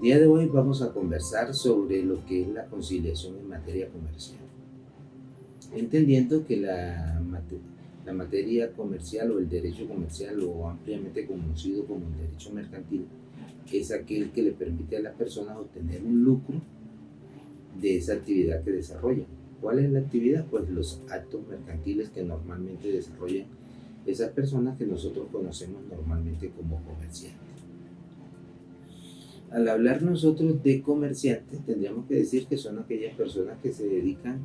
día de hoy vamos a conversar sobre lo que es la conciliación en materia comercial, entendiendo que la materia comercial o el derecho comercial, o ampliamente conocido como el derecho mercantil, es aquel que le permite a las personas obtener un lucro de esa actividad que desarrollan. ¿Cuál es la actividad? Pues los actos mercantiles que normalmente desarrollan esas personas que nosotros conocemos normalmente como comerciantes. Al hablar nosotros de comerciantes, tendríamos que decir que son aquellas personas que se dedican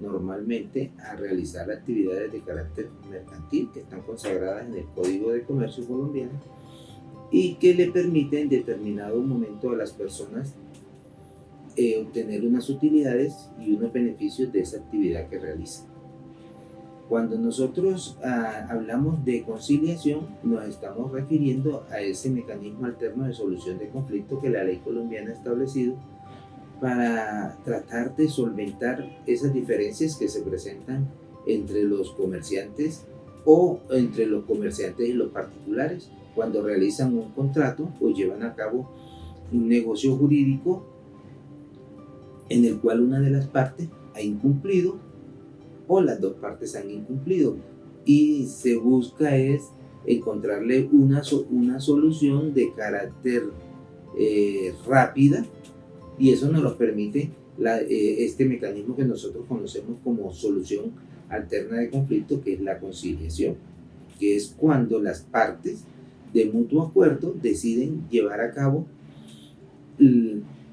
normalmente a realizar actividades de carácter mercantil que están consagradas en el Código de Comercio colombiano y que le permiten en determinado momento a las personas obtener unas utilidades y unos beneficios de esa actividad que realizan. Cuando nosotros hablamos de conciliación, nos estamos refiriendo a ese mecanismo alterno de solución de conflicto que la ley colombiana ha establecido para tratar de solventar esas diferencias que se presentan entre los comerciantes o entre los comerciantes y los particulares cuando realizan un contrato o llevan a cabo un negocio jurídico en el cual una de las partes ha incumplido o las dos partes han incumplido, y se busca es encontrarle una solución de carácter rápida, y eso nos lo permite este mecanismo que nosotros conocemos como solución alterna de conflicto, que es la conciliación, que es cuando las partes de mutuo acuerdo deciden llevar a cabo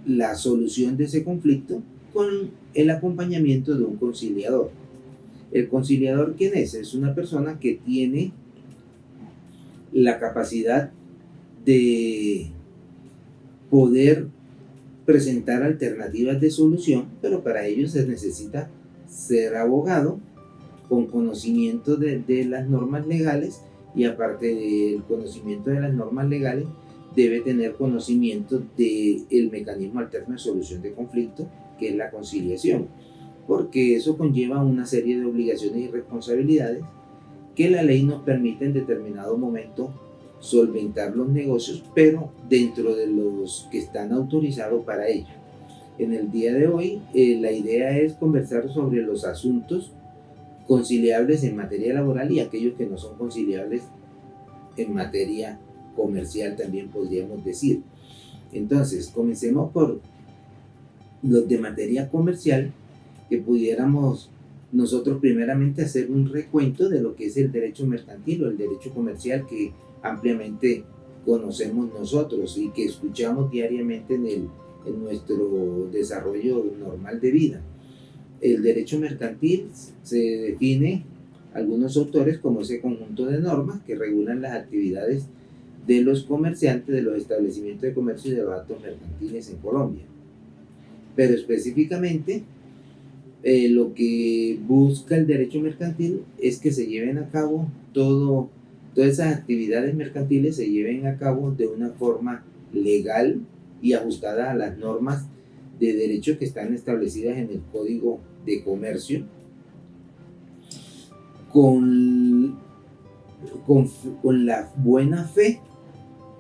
la solución de ese conflicto con el acompañamiento de un conciliador. ¿El conciliador quién es? Es una persona que tiene la capacidad de poder presentar alternativas de solución, pero para ello se necesita ser abogado con conocimiento de las normas legales, y aparte del conocimiento de las normas legales, debe tener conocimiento del mecanismo alterno de solución de conflicto, que es la conciliación, porque eso conlleva una serie de obligaciones y responsabilidades que la ley nos permite en determinado momento solventar los negocios, pero dentro de los que están autorizados para ello. En el día de hoy, la idea es conversar sobre los asuntos conciliables en materia laboral y aquellos que no son conciliables en materia comercial, también podríamos decir. Entonces, comencemos por los de materia comercial, que pudiéramos nosotros primeramente hacer un recuento de lo que es el derecho mercantil o el derecho comercial, que ampliamente conocemos nosotros y que escuchamos diariamente en nuestro desarrollo normal de vida. El derecho mercantil se define algunos autores como ese conjunto de normas que regulan las actividades de los comerciantes, de los establecimientos de comercio y de los actos mercantiles en Colombia. Pero específicamente, lo que busca el derecho mercantil es que se lleven a cabo todas esas actividades mercantiles se lleven a cabo de una forma legal y ajustada a las normas de derecho que están establecidas en el Código de Comercio, con la buena fe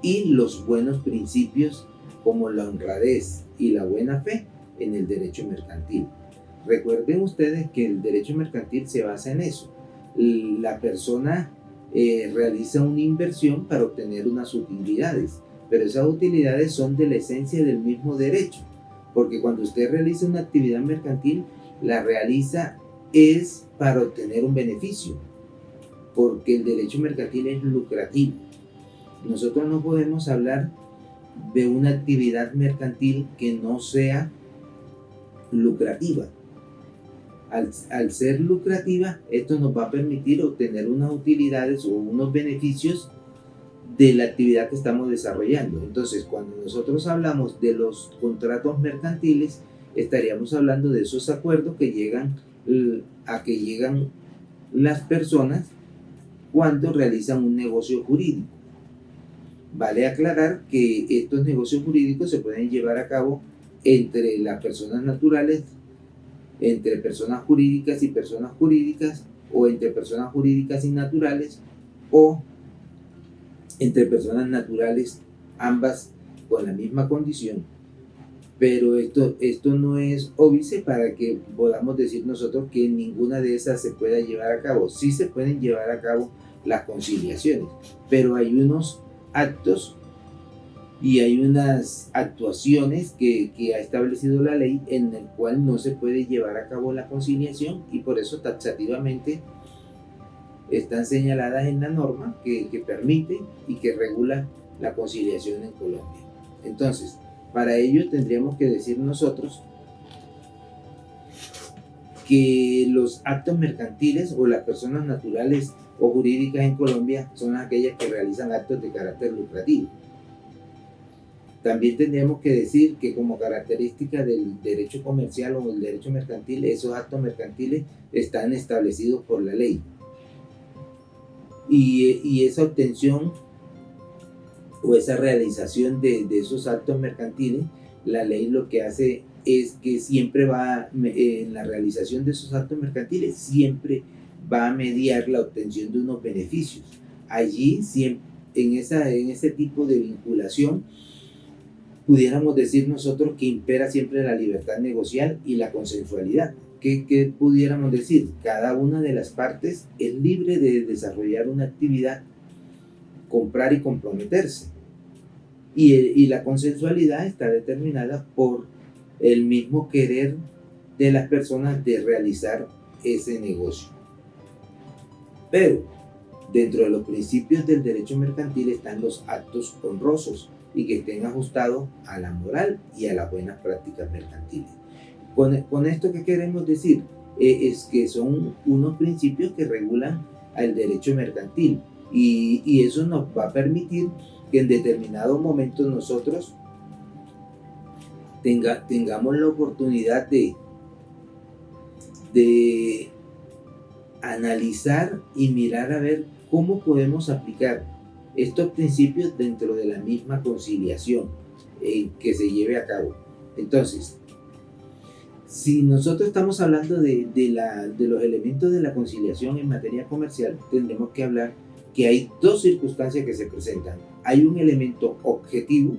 y los buenos principios, como la honradez y la buena fe en el derecho mercantil. Recuerden ustedes que el derecho mercantil se basa en eso. La persona realiza una inversión para obtener unas utilidades, pero esas utilidades son de la esencia del mismo derecho, porque cuando usted realiza una actividad mercantil, la realiza es para obtener un beneficio, porque el derecho mercantil es lucrativo. Nosotros no podemos hablar de una actividad mercantil que no sea lucrativa. Al ser lucrativa, esto nos va a permitir obtener unas utilidades o unos beneficios de la actividad que estamos desarrollando. Entonces, cuando nosotros hablamos de los contratos mercantiles, estaríamos hablando de esos acuerdos que llegan las personas cuando realizan un negocio jurídico. Vale aclarar que estos negocios jurídicos se pueden llevar a cabo entre las personas naturales, entre personas jurídicas y personas jurídicas, o entre personas jurídicas y naturales, o entre personas naturales, ambas con la misma condición. Pero esto no es óbice para que podamos decir nosotros que ninguna de esas se pueda llevar a cabo. Sí se pueden llevar a cabo las conciliaciones, pero hay unos actos y hay unas actuaciones que ha establecido la ley en el cual no se puede llevar a cabo la conciliación, y por eso taxativamente están señaladas en la norma que permite y que regula la conciliación en Colombia. Entonces, para ello tendríamos que decir nosotros que los actos mercantiles o las personas naturales o jurídicas en Colombia son aquellas que realizan actos de carácter lucrativo. También tendríamos que decir que como característica del derecho comercial o del derecho mercantil, esos actos mercantiles están establecidos por la ley. Y esa obtención o esa realización de esos actos mercantiles, la ley lo que hace es que siempre va, en la realización de esos actos mercantiles, siempre va a mediar la obtención de unos beneficios. Allí, siempre, en ese tipo de vinculación, pudiéramos decir nosotros que impera siempre la libertad negocial y la consensualidad. ¿Qué pudiéramos decir? Cada una de las partes es libre de desarrollar una actividad, comprar y comprometerse. Y la consensualidad está determinada por el mismo querer de las personas de realizar ese negocio. Pero dentro de los principios del derecho mercantil están los actos honrosos y que estén ajustados a la moral y a las buenas prácticas mercantiles. Con esto, ¿qué queremos decir? Es que son unos principios que regulan al derecho mercantil, y eso nos va a permitir que en determinado momento nosotros tengamos la oportunidad de analizar y mirar a ver cómo podemos aplicar estos principios dentro de la misma conciliación que se lleve a cabo. Entonces, si nosotros estamos hablando de los elementos de la conciliación en materia comercial, tendremos que hablar que hay dos circunstancias que se presentan. Hay un elemento objetivo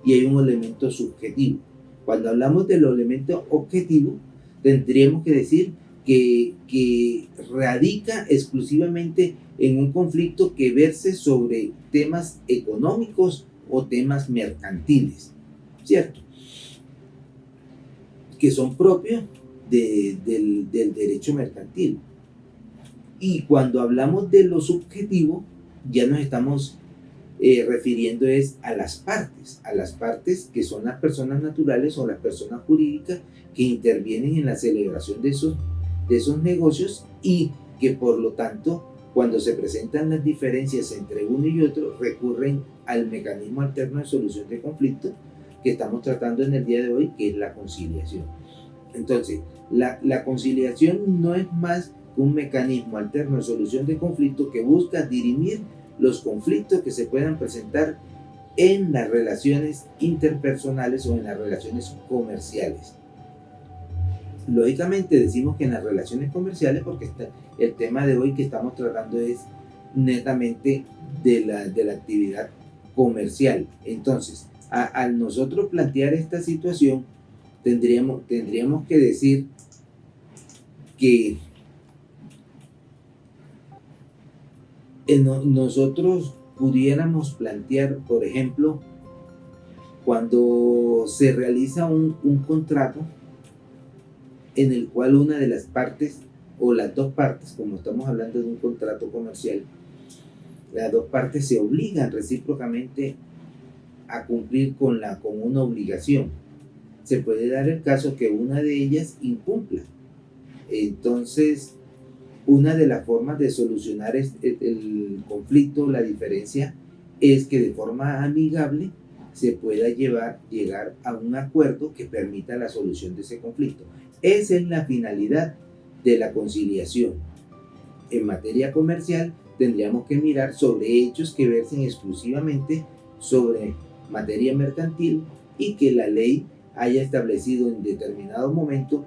y hay un elemento subjetivo. Cuando hablamos de los elementos objetivos, tendríamos que decir que radica exclusivamente en un conflicto que verse sobre temas económicos o temas mercantiles, ¿cierto? Que son propios del derecho mercantil. Y cuando hablamos de lo subjetivo, ya nos estamos refiriendo es a las partes que son las personas naturales o las personas jurídicas que intervienen en la celebración de esos negocios, y que por lo tanto, cuando se presentan las diferencias entre uno y otro, recurren al mecanismo alterno de solución de conflictos que estamos tratando en el día de hoy, que es la conciliación. Entonces, la conciliación no es más que un mecanismo alterno de solución de conflictos que busca dirimir los conflictos que se puedan presentar en las relaciones interpersonales o en las relaciones comerciales. Lógicamente decimos que en las relaciones comerciales porque el tema de hoy que estamos tratando es netamente de la actividad comercial. Entonces, al nosotros plantear esta situación, tendríamos que decir que nosotros pudiéramos plantear, por ejemplo, cuando se realiza un contrato en el cual una de las partes o las dos partes, como estamos hablando de un contrato comercial, las dos partes se obligan recíprocamente a cumplir con una obligación. Se puede dar el caso que una de ellas incumpla. Entonces, una de las formas de solucionar el conflicto, la diferencia, es que de forma amigable se pueda llegar a un acuerdo que permita la solución de ese conflicto. Esa es la finalidad de la conciliación. En materia comercial tendríamos que mirar sobre hechos que versen exclusivamente sobre materia mercantil y que la ley haya establecido en determinado momento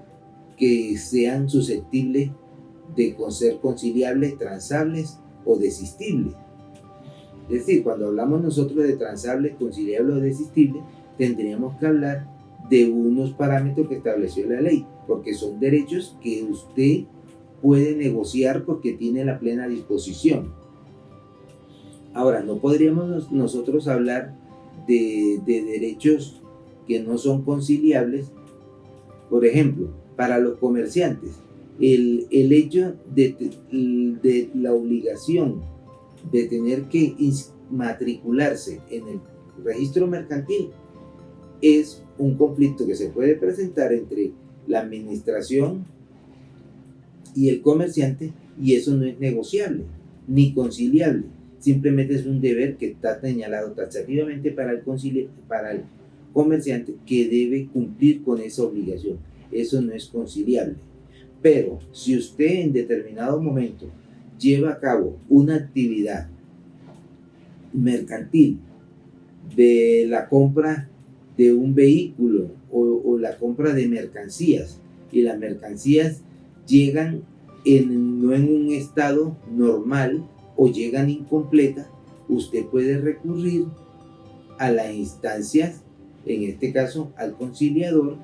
que sean susceptibles de ser conciliables, transables o desistibles. Es decir, cuando hablamos nosotros de transables, conciliables o desistibles, tendríamos que hablar de unos parámetros que estableció la ley, porque son derechos que usted puede negociar porque tiene la plena disposición. Ahora, no podríamos nosotros hablar de derechos que no son conciliables. Por ejemplo, para los comerciantes, el hecho de la obligación de tener que matricularse en el registro mercantil es un conflicto que se puede presentar entre la administración y el comerciante, y eso no es negociable ni conciliable. Simplemente es un deber que está señalado taxativamente para el comerciante, que debe cumplir con esa obligación. Eso no es conciliable. Pero si usted en determinado momento lleva a cabo una actividad mercantil de la compra de un vehículo o la compra de mercancías, y las mercancías llegan no en un estado normal o llegan incompletas, usted puede recurrir a las instancias, en este caso al conciliador,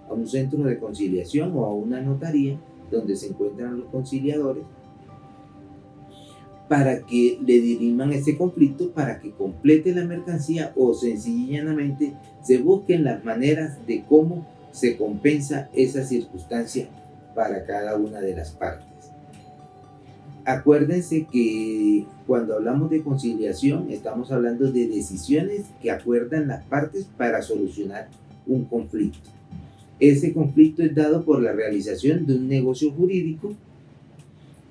a un centro de conciliación o a una notaría donde se encuentran los conciliadores, para que le diriman ese conflicto, para que complete la mercancía, o sencillamente se busquen las maneras de cómo se compensa esa circunstancia para cada una de las partes. Acuérdense que cuando hablamos de conciliación estamos hablando de decisiones que acuerdan las partes para solucionar un conflicto. Ese conflicto es dado por la realización de un negocio jurídico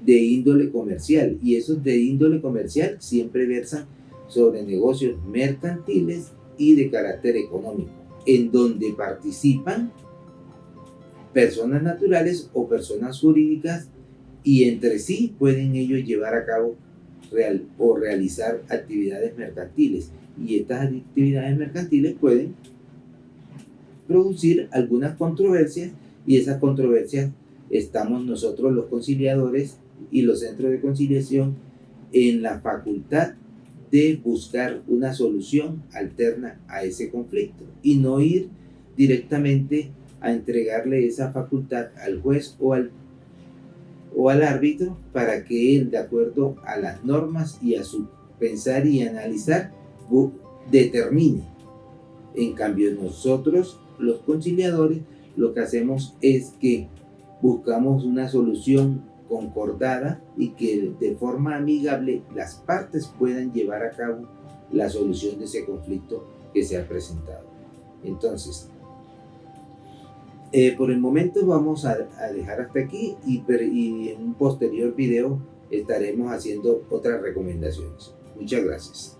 de índole comercial, y esos de índole comercial siempre versan sobre negocios mercantiles y de carácter económico, en donde participan personas naturales o personas jurídicas, y entre sí pueden ellos llevar a cabo o realizar actividades mercantiles, y estas actividades mercantiles pueden producir algunas controversias, y esas controversias estamos nosotros los conciliadores y los centros de conciliación en la facultad de buscar una solución alterna a ese conflicto, y no ir directamente a entregarle esa facultad al juez o al árbitro para que él, de acuerdo a las normas y a su pensar y analizar, determine. En cambio, nosotros los conciliadores lo que hacemos es que buscamos una solución concordada, y que de forma amigable las partes puedan llevar a cabo la solución de ese conflicto que se ha presentado. Entonces, por el momento vamos a dejar hasta aquí, y en un posterior video estaremos haciendo otras recomendaciones. Muchas gracias.